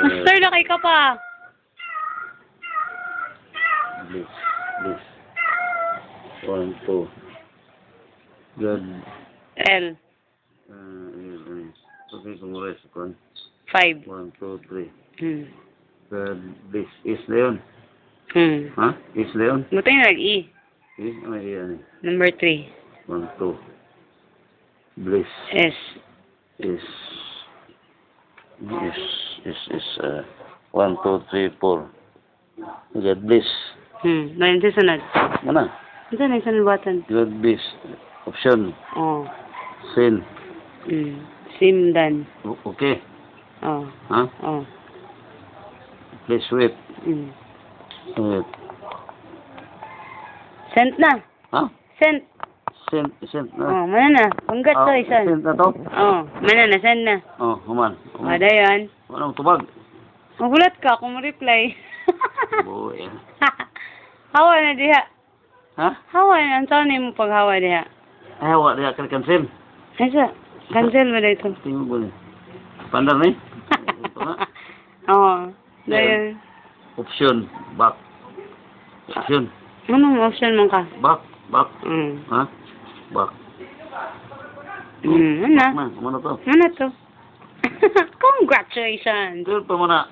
Master, lakay ka pa. Bliss. 1, 2. God. L. Okay, kumulis. 5. 1, 2, 3. Hmm. God bless. Is na yun? Ha? Is na yun? Buto yung nag-E. Is? Ano yan? Number 3. 1, 2. Bliss. S. Is 1, 2, 3, 4. God bless. Maraming susunod. Mana? Ito na yung sunod. God bless. Option. Oh. Sin. Simdan. Okay. Oh. Ha? Oh. Please wait. Wait. Sent na. Ha? Sent. Sent na. Oh, mana na. Panggat to isan. Sent na to? Oh, mana na. Send na. Oh, human. Ada yan. Anong tubag? Magulat ka kung reply. Boy. Hawa na diha. Ha? Hawa na. Ang saan mo pag hawa diha? Ay, wala diya ka cancel. Ay sa. Cancel mo dito. Tingnan mo ni. Pandar ni? Ito na. Oo. Dayan. Option. Back. Option. Anong option mo ka? Back. Mm. Ha? Back. Ano? Ano to? Ano to? Congratulations! Ito pa muna.